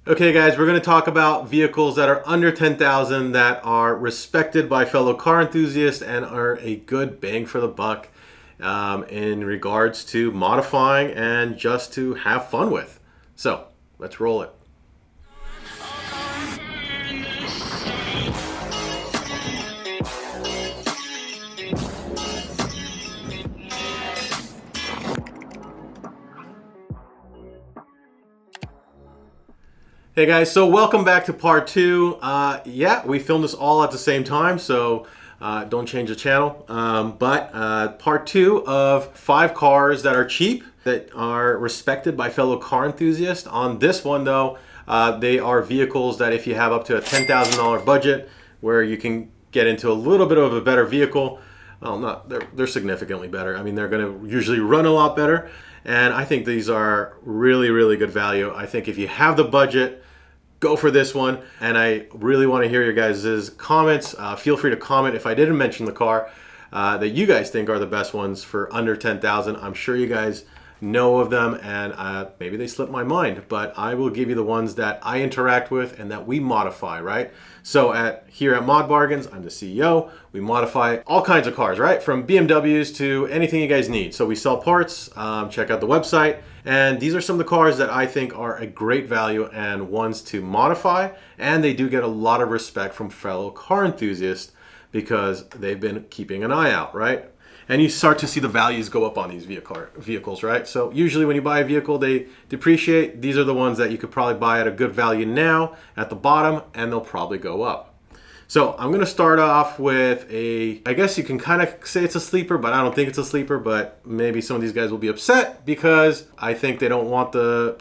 Okay guys, we're going to talk about vehicles that are under 10,000 that are respected by fellow car enthusiasts and are a good bang for the buck in regards to modifying and just to have fun with. So let's roll it. Hey guys, so welcome back to part two. Yeah, we filmed this all at the same time, so don't change the channel. But part two of 5 cars that are cheap, that are respected by fellow car enthusiasts. On this one though, they are vehicles that if you have up to a $10,000 budget, where you can get into a little bit of a better vehicle. Well, they're significantly better. I mean, they're going to usually run a lot better. And I think these are really, really good value. I think if you have the budget, go for this one. And I really want to hear your guys' comments. Feel free to comment if I didn't mention the car that you guys think are the best ones for under 10,000. I'm sure you guys know of them, and maybe they slipped my mind, but I will give you the ones that I interact with and that we modify, right? So here at Mod Bargains, I'm the CEO. We modify all kinds of cars, right? From BMWs to anything you guys need. So we sell parts, check out the website. And these are some of the cars that I think are a great value and ones to modify. And they do get a lot of respect from fellow car enthusiasts because they've been keeping an eye out, right? And you start to see the values go up on these vehicles, right? So usually when you buy a vehicle, they depreciate. These are the ones that you could probably buy at a good value now at the bottom, and they'll probably go up. So I'm going to start off with I guess you can kind of say it's a sleeper, but I don't think it's a sleeper. But maybe some of these guys will be upset because I think they don't want the,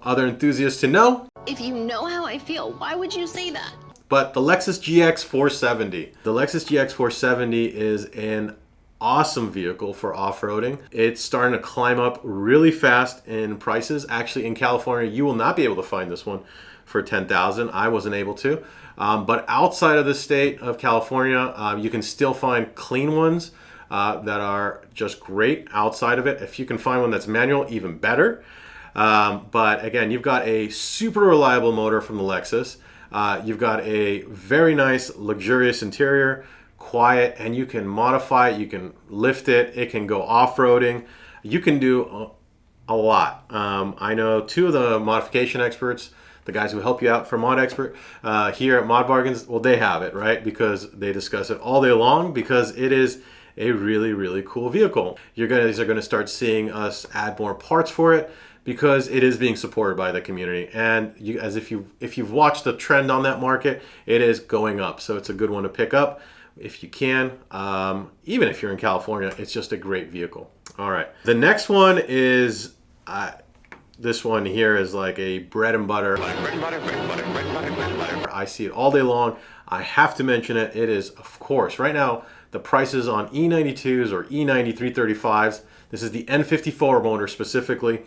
other enthusiasts to know. If you know how I feel, why would you say that? But the Lexus GX470. The Lexus GX470 is an awesome vehicle for off-roading. It's starting to climb up really fast in prices. Actually, in California, you will not be able to find this one for 10,000. I wasn't able to. But outside of the state of California, you can still find clean ones that are just great outside of it. If you can find one that's manual, even better. But again, you've got a super reliable motor from the Lexus. You've got a very nice, luxurious interior, quiet, and you can modify it, you can lift it, it can go off-roading. You can do a lot. I know 2 of the modification experts, the guys who help you out for Mod Expert here at Mod Bargains, well, they have it, right? Because they discuss it all day long, because it is a really, really cool vehicle. You guys are going to start seeing us add more parts for it because it is being supported by the community. And if you've watched the trend on that market, it is going up. So it's a good one to pick up if you can. Even if you're in California, it's just a great vehicle. All right. The next one is... this one here is like a bread and butter. I see it all day long. I have to mention it. It is, of course, right now, the prices on E92s or E90 335s. This is the N54 motor specifically.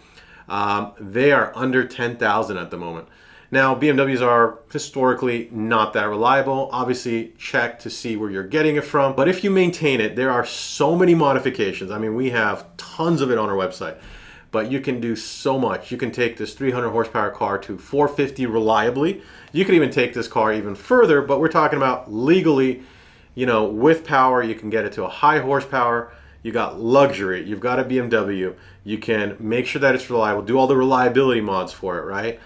They are under 10,000 at the moment. Now, BMWs are historically not that reliable. Obviously, check to see where you're getting it from. But if you maintain it, there are so many modifications. I mean, we have tons of it on our website. But you can do so much. You can take this 300 horsepower car to 450 reliably. You can even take this car even further, but we're talking about legally, with power, you can get it to a high horsepower. You got luxury, you've got a BMW. You can make sure that it's reliable, do all the reliability mods for it, right?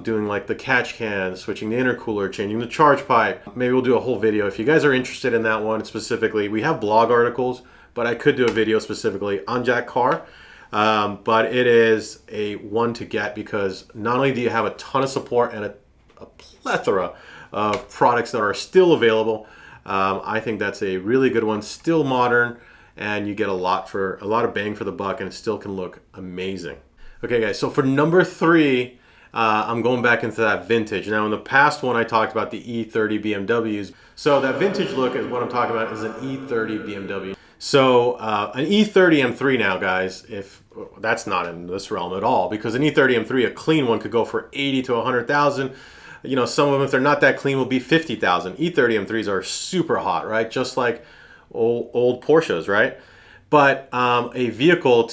Doing like the catch can, switching the intercooler, changing the charge pipe. Maybe we'll do a whole video. If you guys are interested in that one specifically, we have blog articles, but I could do a video specifically on that car. But it is a one to get because not only do you have a ton of support and a plethora of products that are still available, I think that's a really good one, still modern, and you get a lot of bang for the buck, and it still can look amazing. Okay guys, so for number 3, I'm going back into that vintage. Now in the past one I talked about the E30 BMWs. So that vintage look is what I'm talking about, is an E30 BMW. So an E30 M3 now, guys, if that's not in this realm at all, because an E30 M3, a clean one, could go for 80 to 100,000. Some of them, if they're not that clean, will be 50,000. E30 M3s are super hot, right? Just like old Porsches, right? But a vehicle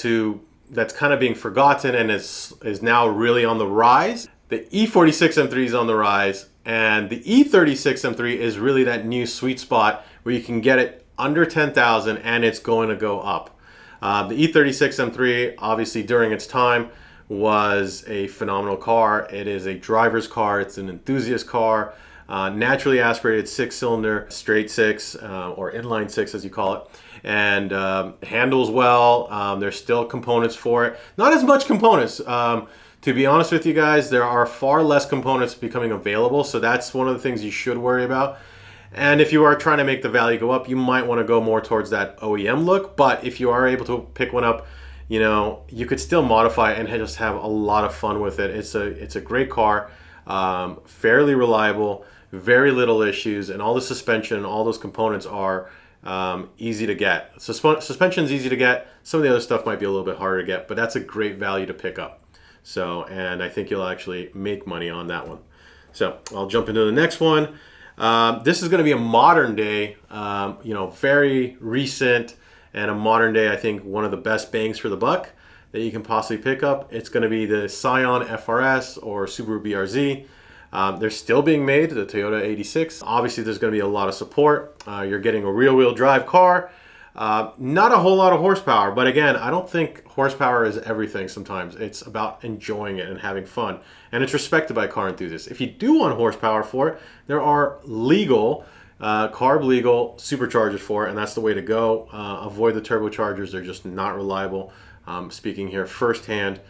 that's kind of being forgotten and is now really on the rise. The E46 M3 is on the rise, and the E36 M3 is really that new sweet spot where you can get it under 10,000 and it's going to go up. The E36 M3, obviously during its time, was a phenomenal car. It is a driver's car. It's an enthusiast car. Naturally aspirated 6-cylinder, straight 6, or inline 6 as you call it, and handles well. There's still components for it. Not as much components. To be honest with you guys, there are far less components becoming available, so that's one of the things you should worry about. And if you are trying to make the value go up, you might want to go more towards that OEM look. But if you are able to pick one up, you know, you could still modify it and just have a lot of fun with it. It's a great car, fairly reliable, very little issues, and all the suspension, all those components are easy to get. Suspension is easy to get. Some of the other stuff might be a little bit harder to get, but that's a great value to pick up. So, and I think you'll actually make money on that one. So I'll jump into the next one. This is going to be a modern day, you know, very recent, and a modern day, I think, one of the best bangs for the buck that you can possibly pick up. It's going to be the Scion FRS or Subaru BRZ. They're still being made, the Toyota 86. Obviously, there's going to be a lot of support. You're getting a rear-wheel drive car. Not a whole lot of horsepower, but again, I don't think horsepower is everything sometimes. It's about enjoying it and having fun. And it's respected by car enthusiasts. If you do want horsepower for it, there are legal, carb legal superchargers for it, and that's the way to go. Avoid the turbochargers. They're just not reliable. Speaking here firsthand,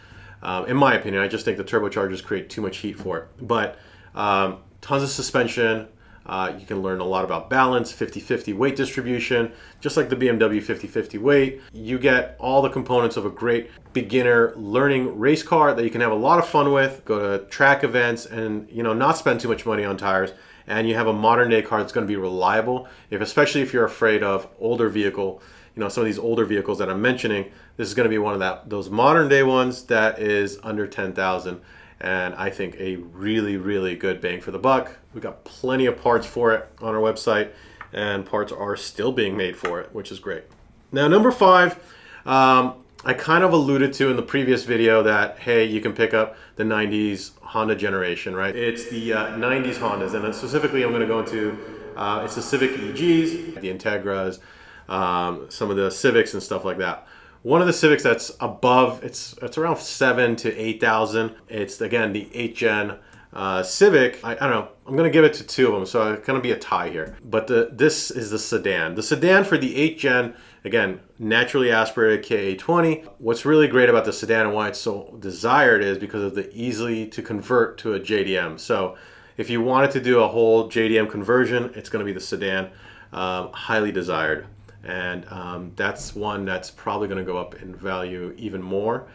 in my opinion, I just think the turbochargers create too much heat for it. But tons of suspension. You can learn a lot about balance, 50-50 weight distribution, just like the BMW 50-50 weight. You get all the components of a great beginner learning race car that you can have a lot of fun with, go to track events, and you know, not spend too much money on tires. And you have a modern day car that's going to be reliable, especially if you're afraid of older vehicle, you know, some of these older vehicles that I'm mentioning. This is going to be one of those modern day ones that is under 10,000. And I think a really, really good bang for the buck. We got plenty of parts for it on our website, and parts are still being made for it, which is great. Now, number 5, I kind of alluded to in the previous video that, hey, you can pick up the 90s Honda generation, right? It's the 90s Hondas, and then specifically I'm going to go into, it's the Civic EGs, the Integras, some of the Civics and stuff like that. One of the Civics that's above, it's around 7,000 to 8,000. It's, again, the 8th gen Civic. I don't know, I'm going to give it to 2 of them, so it's going to be a tie here. But this is the sedan. The sedan for the 8th gen, again, naturally aspirated KA20. What's really great about the sedan and why it's so desired is because of the easily to convert to a JDM. So if you wanted to do a whole JDM conversion, it's going to be the sedan, highly desired. And that's one that's probably going to go up in value even more.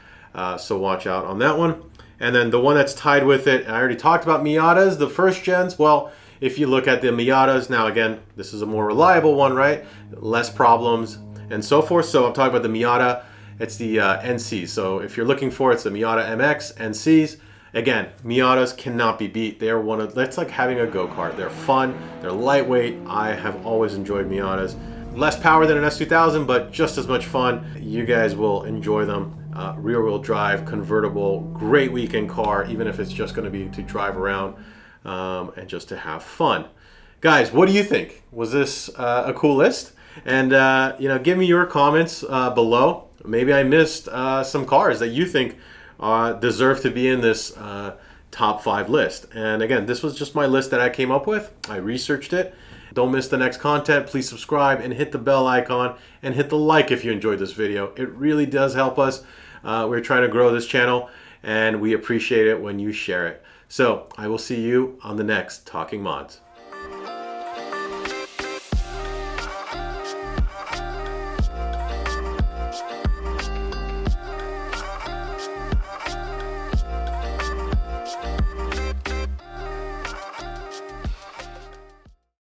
So watch out on that one. And then the one that's tied with it, I already talked about Miatas, the first gens. Well, if you look at the Miatas, now again, this is a more reliable one, right? Less problems and so forth. So I'm talking about the Miata. It's the NCs. So if you're looking for it, it's the Miata MX NCs. Again, Miatas cannot be beat. They're that's like having a go-kart. They're fun. They're lightweight. I have always enjoyed Miatas. Less power than an S2000, but just as much fun. You guys will enjoy them. Rear-wheel drive, convertible, great weekend car, even if it's just going to be to drive around and just to have fun. Guys, what do you think? Was this a cool list? And you know, give me your comments below. Maybe I missed some cars that you think deserve to be in this top 5 list. And again, this was just my list that I came up with. I researched it. Don't miss the next content. Please subscribe and hit the bell icon and hit the like if you enjoyed this video. It really does help us. We're trying to grow this channel, and we appreciate it when you share it. So I will see you on the next Talking Mods.